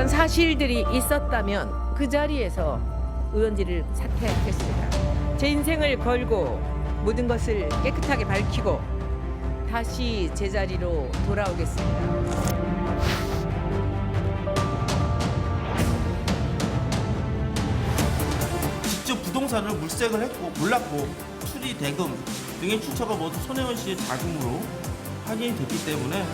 다른 사실들이 있었다면 그 자리에서 의원직을 사퇴하겠습니다. 제 인생을 걸고 모든 것을 깨끗하게 밝히고 다시 제자리로 돌아오겠습니다. 직접 부동산을 물색을 했고 몰랐고 수리 대금 등의 출처가 모두 손혜원 씨의 자금으로 확인이 됐기 때문에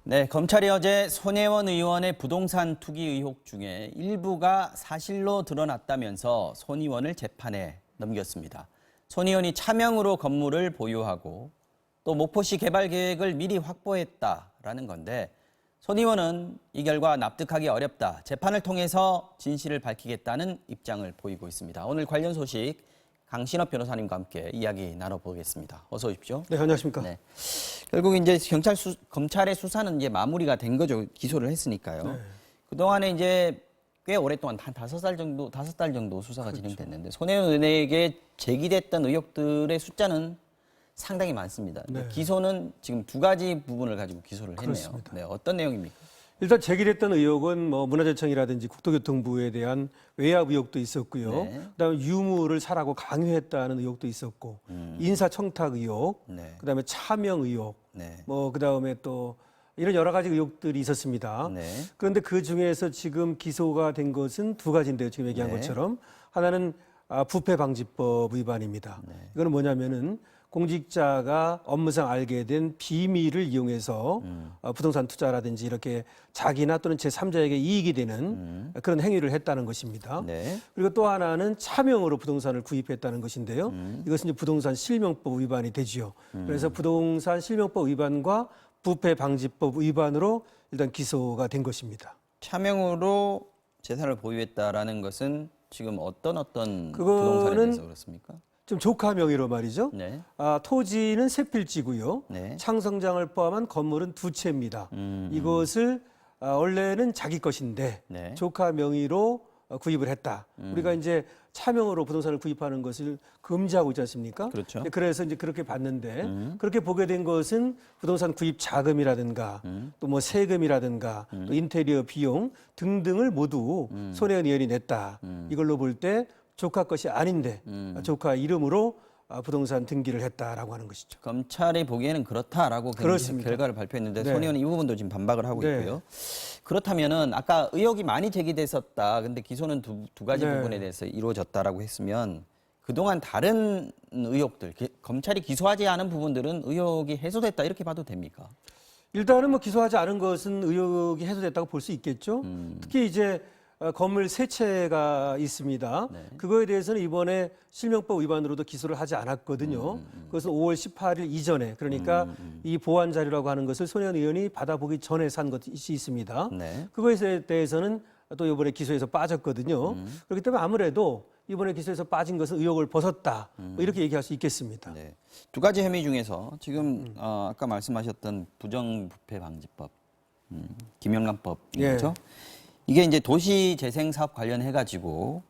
네, 검찰이 어제 손혜원 의원의 부동산 투기 의혹 중에 일부가 사실로 드러났다면서 손 의원을 재판에 넘겼습니다. 손 의원이 차명으로 건물을 보유하고 또 목포시 개발 계획을 미리 확보했다라는 건데 손 의원은 이 결과 납득하기 어렵다. 재판을 통해서 진실을 밝히겠다는 입장을 보이고 있습니다. 오늘 관련 소식 강신업 변호사님과 함께 이야기 나눠보겠습니다. 어서 오십시오. 네, 안녕하십니까. 네. 결국 이제 검찰의 수사는 이제 마무리가 된 거죠. 기소를 했으니까요. 네. 그동안에 이제 꽤 오랫동안 한 5달 정도 수사가 진행됐는데 손혜원 의원에게 제기됐던 의혹들의 숫자는 상당히 많습니다. 네. 기소는 지금 2가지 부분을 가지고 기소를 했네요. 그렇습니다. 네, 어떤 내용입니까? 일단 제기됐던 의혹은 뭐 문화재청이라든지 국토교통부에 대한 외압 의혹도 있었고요. 네. 그다음에 유무를 사라고 강요했다는 의혹도 있었고, 인사청탁 의혹, 네. 그다음에 차명 의혹, 네. 뭐 그다음에 또 이런 여러 가지 의혹들이 있었습니다. 네. 그런데 그 중에서 지금 기소가 된 것은 2가지인데요. 지금 얘기한 네. 것처럼 하나는 부패방지법 위반입니다. 네. 이거는 뭐냐면은 공직자가 업무상 알게 된 비밀을 이용해서 부동산 투자라든지 이렇게 자기나 또는 제3자에게 이익이 되는 그런 행위를 했다는 것입니다. 네. 그리고 또 하나는 차명으로 부동산을 구입했다는 것인데요. 이것은 이제 부동산 실명법 위반이 되지요. 그래서 부동산 실명법 위반과 부패방지법 위반으로 일단 기소가 된 것입니다. 차명으로 재산을 보유했다라는 것은 지금 어떤 부동산에 그거는 대해서 그렇습니까? 좀 조카 명의로 말이죠. 네. 토지는 3필지고요. 네. 창성장을 포함한 건물은 2채입니다. 이것을 원래는 자기 것인데 네. 조카 명의로 구입을 했다. 우리가 이제 차명으로 부동산을 구입하는 것을 금지하고 있지 않습니까? 그렇죠. 그래서 이제 그렇게 봤는데 그렇게 보게 된 것은 부동산 구입 자금이라든가 또 뭐 세금이라든가 또 인테리어 비용 등등을 모두 손혜원 의원이 냈다. 이걸로 볼 때 조카 것이 아닌데 조카 이름으로 부동산 등기를 했다라고 하는 것이죠. 검찰이 보기에는 그렇다라고 그렇습니다. 결과를 발표했는데 네. 손 의원은 이 부분도 지금 반박을 하고 네. 있고요. 그렇다면은 아까 의혹이 많이 제기됐었다. 근데 기소는 두 가지 네. 부분에 대해서 이루어졌다라고 했으면 그동안 다른 의혹들, 검찰이 기소하지 않은 부분들은 의혹이 해소됐다 이렇게 봐도 됩니까? 일단은 뭐 기소하지 않은 것은 의혹이 해소됐다고 볼 수 있겠죠. 특히 이제 건물 3채가 있습니다. 네. 그거에 대해서는 이번에 실명법 위반으로도 기소를 하지 않았거든요. 그것은 5월 18일 이전에, 그러니까 이 보완 자료라고 하는 것을 손혜원 의원이 받아보기 전에 산 것이 있습니다. 네. 그것에 대해서는 또 이번에 기소에서 빠졌거든요. 그렇기 때문에 아무래도 이번에 기소에서 빠진 것은 의혹을 벗었다. 뭐 이렇게 얘기할 수 있겠습니다. 네. 2가지 혐의 중에서 지금 아까 말씀하셨던 부정부패방지법, 김영란법이죠. 이게 이제 도시재생사업 관련해가지고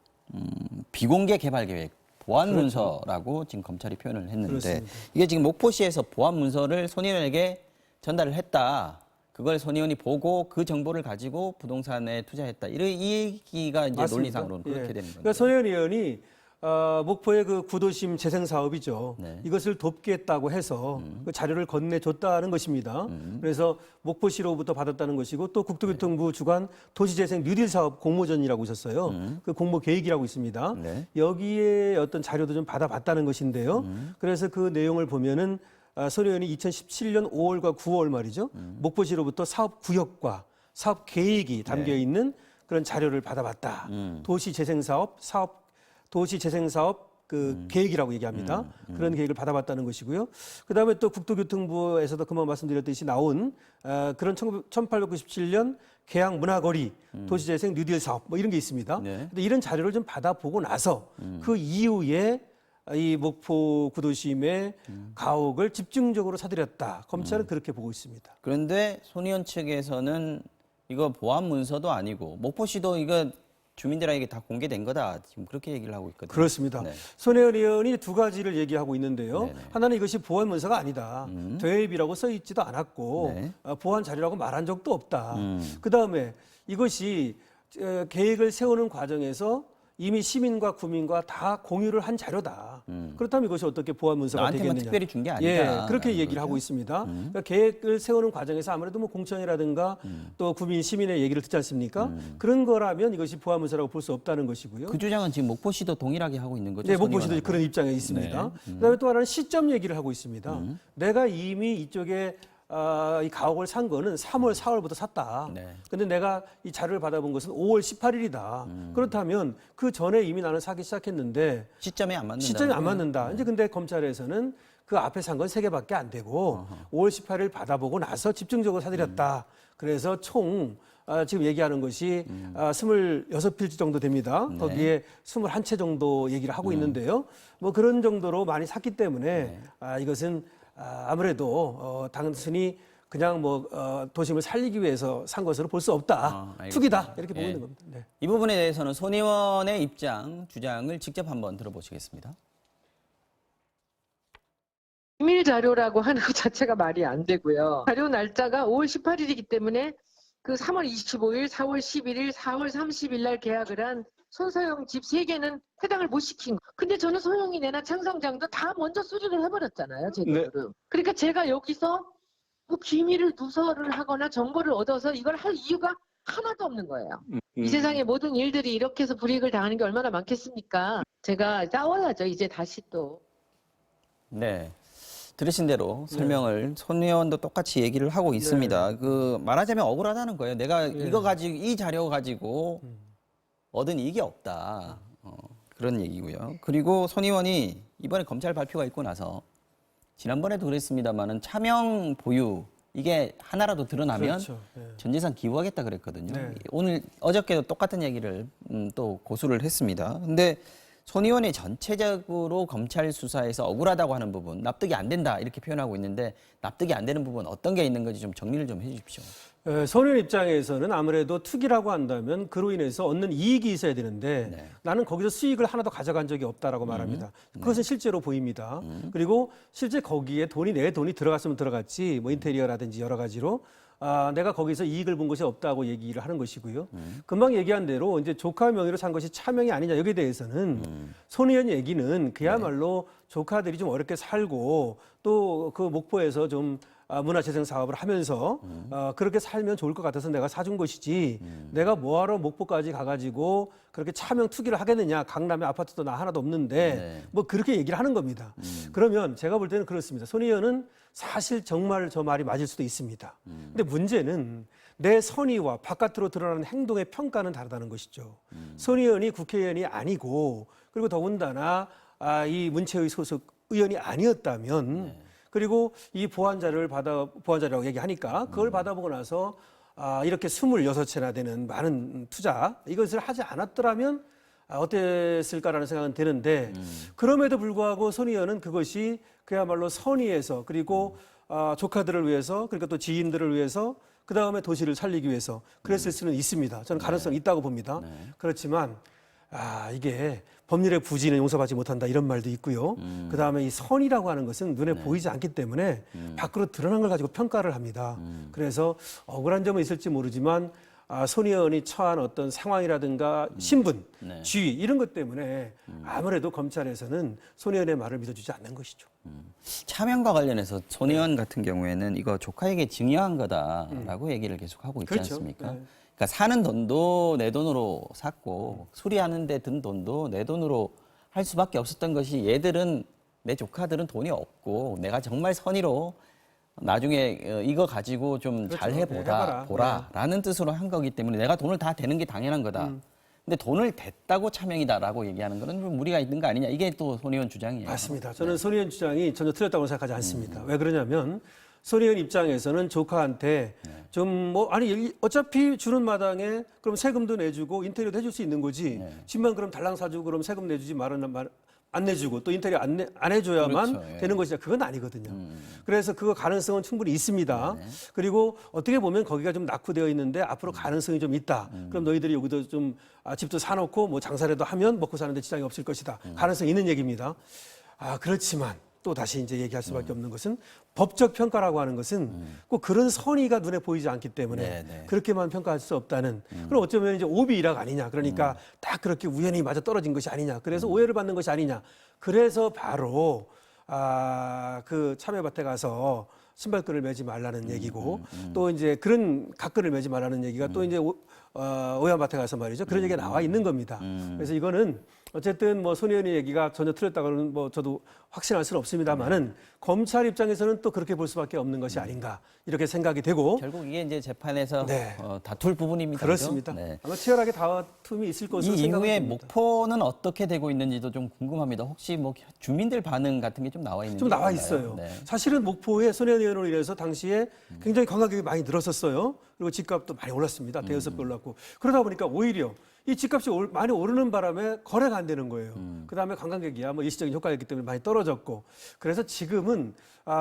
비공개 개발 계획 보안 문서라고 지금 검찰이 표현을 했는데 그렇습니다. 이게 지금 목포시에서 보안 문서를 손 의원에게 전달을 했다. 그걸 손 의원이 보고 그 정보를 가지고 부동산에 투자했다. 이 얘기가 이제 맞습니다. 논리상으로는 그렇게 예. 되는 거죠. 그러니까 손혜원 의원이 목포의 그 구도심 재생 사업이죠. 네. 이것을 돕겠다고 해서 그 자료를 건네줬다는 것입니다. 그래서 목포시로부터 받았다는 것이고 또 국토교통부 주관 도시재생 뉴딜 사업 공모전이라고 있었어요. 그 공모 계획이라고 있습니다. 네. 여기에 어떤 자료도 좀 받아봤다는 것인데요. 그래서 그 내용을 보면은 손 의원이 2017년 5월과 9월 말이죠. 목포시로부터 사업 구역과 사업 계획이 담겨 있는 그런 자료를 받아봤다. 도시재생사업 그 계획이라고 얘기합니다. 그런 계획을 받아봤다는 것이고요. 그다음에 또 국토교통부에서도 금방 말씀드렸듯이 나온 그런 1897년 계양 문화거리 도시재생 뉴딜 사업 뭐 이런 게 있습니다. 네. 근데 이런 자료를 좀 받아보고 나서 그 이후에 이 목포 구도심의 가옥을 집중적으로 사들였다. 검찰은 그렇게 보고 있습니다. 그런데 손의원 측에서는 이거 보안 문서도 아니고 목포시도 이거 주민들에게 다 공개된 거다. 지금 그렇게 얘기를 하고 있거든요. 그렇습니다. 네. 손혜원 의원이 두 가지를 얘기하고 있는데요. 네네. 하나는 이것이 보안 문서가 아니다. 대회비라고 써 있지도 않았고 네. 보안 자료라고 말한 적도 없다. 그다음에 이것이 계획을 세우는 과정에서 이미 시민과 구민과 다 공유를 한 자료다. 그렇다면 이것이 어떻게 보안 문서가 나한테만 되겠느냐? 특별히 준 게 아니다. 예, 그렇게 얘기를 하고 있습니다. 그러니까 계획을 세우는 과정에서 아무래도 뭐 공청이라든가 또 구민, 시민의 얘기를 듣지 않습니까? 그런 거라면 이것이 보안 문서라고 볼 수 없다는 것이고요. 그 주장은 지금 목포시도 동일하게 하고 있는 거죠. 네, 목포시도 손의원하고. 그런 입장에 있습니다. 네. 그다음에 또 하나는 시점 얘기를 하고 있습니다. 내가 이미 이쪽에 이 가옥을 산 거는 3월, 4월부터 샀다. 네. 근데 내가 이 자료를 받아본 것은 5월 18일이다. 그렇다면 그 전에 이미 나는 사기 시작했는데 시점이 안 맞는다. 시점이 안 맞는다. 이제 근데 검찰에서는 그 앞에 산 건 3개밖에 안 되고 5월 18일 받아보고 나서 집중적으로 사들였다. 그래서 총 지금 얘기하는 것이 26필지 정도 됩니다. 네. 거기에 21채 정도 얘기를 하고 있는데요. 뭐 그런 정도로 많이 샀기 때문에 네. 이것은 아무래도 단순히 그냥 뭐 도심을 살리기 위해서 산 것으로 볼 수 없다. 알겠습니다. 투기다. 이렇게 보고 예. 있는 겁니다. 네. 이 부분에 대해서는 손의원의 입장, 주장을 직접 한번 들어보시겠습니다. 비밀 자료라고 하는 것 자체가 말이 안 되고요. 자료 날짜가 5월 18일이기 때문에 그 3월 25일, 4월 11일, 4월 30일 날 계약을 한 손서영 집 3개는 해당을 못 시킨 거. 근데 저는 소영이 내나 창성장도 다 먼저 수리를 해버렸잖아요. 제 돈으로. 그러니까 제가 여기서 뭐 기밀을 누설을 하거나 정보를 얻어서 이걸 할 이유가 하나도 없는 거예요. 이 세상의 모든 일들이 이렇게 해서 불이익을 당하는 게 얼마나 많겠습니까? 제가 싸워야죠. 이제 다시 또. 네. 들으신 대로 설명을 손의원도 똑같이 얘기를 하고 있습니다. 그 말하자면 억울하다는 거예요. 내가 이거 가지고 이 자료 가지고 얻은 이익이 없다. 그런 얘기고요. 그리고 손의원이 이번에 검찰 발표가 있고 나서 지난번에도 그랬습니다만은 차명 보유 이게 하나라도 드러나면 그렇죠. 네. 전 재산 기부하겠다 그랬거든요. 네. 오늘 어저께도 똑같은 얘기를 또 고수를 했습니다. 근데 손 의원이 전체적으로 검찰 수사에서 억울하다고 하는 부분, 납득이 안 된다 이렇게 표현하고 있는데 납득이 안 되는 부분 어떤 게 있는 건지 좀 정리를 좀 해주십시오. 손 의원 입장에서는 아무래도 투기라고 한다면 그로 인해서 얻는 이익이 있어야 되는데 네. 나는 거기서 수익을 하나도 가져간 적이 없다라고 말합니다. 그것은 실제로 보입니다. 그리고 실제 거기에 내 돈이 들어갔으면 들어갔지 뭐 인테리어라든지 여러 가지로 내가 거기서 이익을 본 것이 없다고 얘기를 하는 것이고요. 금방 얘기한 대로 이제 조카 명의로 산 것이 차명이 아니냐 여기에 대해서는 손 의원 얘기는 그야말로 조카들이 좀 어렵게 살고 또 그 목포에서 좀 문화재생 사업을 하면서 그렇게 살면 좋을 것 같아서 내가 사준 것이지 내가 뭐하러 목포까지 가가지고 그렇게 차명 투기를 하겠느냐. 강남에 아파트도 나 하나도 없는데 네. 뭐 그렇게 얘기를 하는 겁니다. 그러면 제가 볼 때는 그렇습니다. 손 의원은 사실 정말 저 말이 맞을 수도 있습니다. 근데 문제는 내 선의와 바깥으로 드러나는 행동의 평가는 다르다는 것이죠. 손 의원이 국회의원이 아니고 그리고 더군다나 이 문체의 소속 의원이 아니었다면 그리고 이 보안자료라고 얘기하니까 그걸 받아보고 나서 이렇게 26채나 되는 많은 투자 이것을 하지 않았더라면 어땠을까라는 생각은 드는데 그럼에도 불구하고 손 의원은 그것이 그야말로 선의에서 그리고 조카들을 위해서 그리고 또 지인들을 위해서 그다음에 도시를 살리기 위해서 그랬을 수는 있습니다. 저는 가능성이 있다고 봅니다. 그렇지만 이게 법률의 부지는 용서받지 못한다 이런 말도 있고요. 그다음에 이 선이라고 하는 것은 눈에 보이지 않기 때문에 밖으로 드러난 걸 가지고 평가를 합니다. 그래서 억울한 점은 있을지 모르지만 손 의원이 처한 어떤 상황이라든가 신분, 지위 이런 것 때문에 아무래도 검찰에서는 손 의원의 말을 믿어주지 않는 것이죠. 차명과 관련해서 손 의원 같은 경우에는 이거 조카에게 증여한 거다라고 얘기를 계속 하고 있지 그렇죠. 않습니까? 네. 그러니까 사는 돈도 내 돈으로 샀고 수리하는 데 든 돈도 내 돈으로 할 수밖에 없었던 것이 얘들은 내 조카들은 돈이 없고 내가 정말 선의로 나중에 이거 가지고 좀 그렇죠. 잘 네, 해봐라. 보라라는 뜻으로 한 거기 때문에 내가 돈을 다 대는 게 당연한 거다. 근데 돈을 댔다고 차명이다라고 얘기하는 거는 좀 무리가 있는 거 아니냐. 이게 또 손 의원 주장이에요. 맞습니다. 저는 손 의원 주장이 전혀 틀렸다고 생각하지 않습니다. 왜 그러냐면 손 의원 입장에서는 조카한테 좀 어차피 주는 마당에 그럼 세금도 내주고 인테리어도 해줄 수 있는 거지. 집만 그럼 달랑 사주고 그럼 세금 내주지 안 내주고 또 인테리어 안 해줘야만 그렇죠. 예. 되는 것이냐. 그건 아니거든요. 그래서 그 가능성은 충분히 있습니다. 그리고 어떻게 보면 거기가 좀 낙후되어 있는데 앞으로 가능성이 좀 있다. 그럼 너희들이 여기도 좀 집도 사놓고 뭐 장사라도 하면 먹고 사는데 지장이 없을 것이다. 가능성이 있는 얘기입니다. 그렇지만 또 다시 이제 얘기할 수밖에 없는 것은 법적 평가라고 하는 것은 꼭 그런 선의가 눈에 보이지 않기 때문에 그렇게만 평가할 수 없다는 그럼 어쩌면 이제 오비 일학 아니냐 그러니까 딱 그렇게 우연히 맞아 떨어진 것이 아니냐 그래서 오해를 받는 것이 아니냐 그래서 바로 그 참외밭에 가서 신발끈을 매지 말라는 얘기고 또 이제 그런 각끈을 매지 말라는 얘기가 또 이제 오야밭에 가서 말이죠 그런 얘기가 나와 있는 겁니다. 그래서 이거는 어쨌든 뭐 손 의원의 얘기가 전혀 틀렸다고는 뭐 저도 확신할 수는 없습니다만은 검찰 입장에서는 또 그렇게 볼 수밖에 없는 것이 아닌가 이렇게 생각이 되고 결국 이게 이제 재판에서 네. 다툴 부분입니다. 그렇습니다. 그죠? 네. 아마 치열하게 다툼이 있을 것으로 이 생각이 이후에 듭니다. 목포는 어떻게 되고 있는지도 좀 궁금합니다. 혹시 뭐 주민들 반응 같은 게 좀 나와 있는지 좀 나와 몰라요. 있어요. 네. 사실은 목포에 손혜원 의원으로 인해서 당시에 굉장히 관광객이 많이 늘었었어요. 그리고 집값도 많이 올랐습니다. 대여섯 배 올랐고. 그러다 보니까 오히려 이 집값이 많이 오르는 바람에 거래가 안 되는 거예요. 그다음에 관광객이야 뭐 일시적인 효과가 있기 때문에 많이 떨어졌고. 그래서 지금은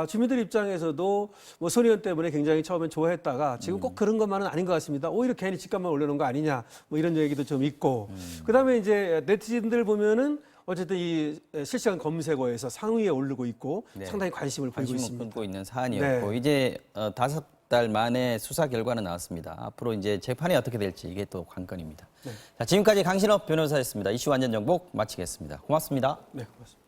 주민들 입장에서도 뭐 손 의원 때문에 굉장히 처음엔 좋아했다가 지금 꼭 그런 것만은 아닌 것 같습니다. 오히려 괜히 집값만 올려놓은 거 아니냐 뭐 이런 얘기도 좀 있고. 그다음에 이제 네티즌들 보면은 어쨌든 이 실시간 검색어에서 상위에 오르고 있고 네. 상당히 관심을 보이고 관심을 있습니다. 끌고 있는 사안이었고 네. 이제 5달 만에 수사 결과는 나왔습니다. 앞으로 이제 재판이 어떻게 될지 이게 또 관건입니다. 자, 지금까지 강신업 변호사였습니다. 이슈 완전 정복 마치겠습니다. 고맙습니다. 네, 고맙습니다.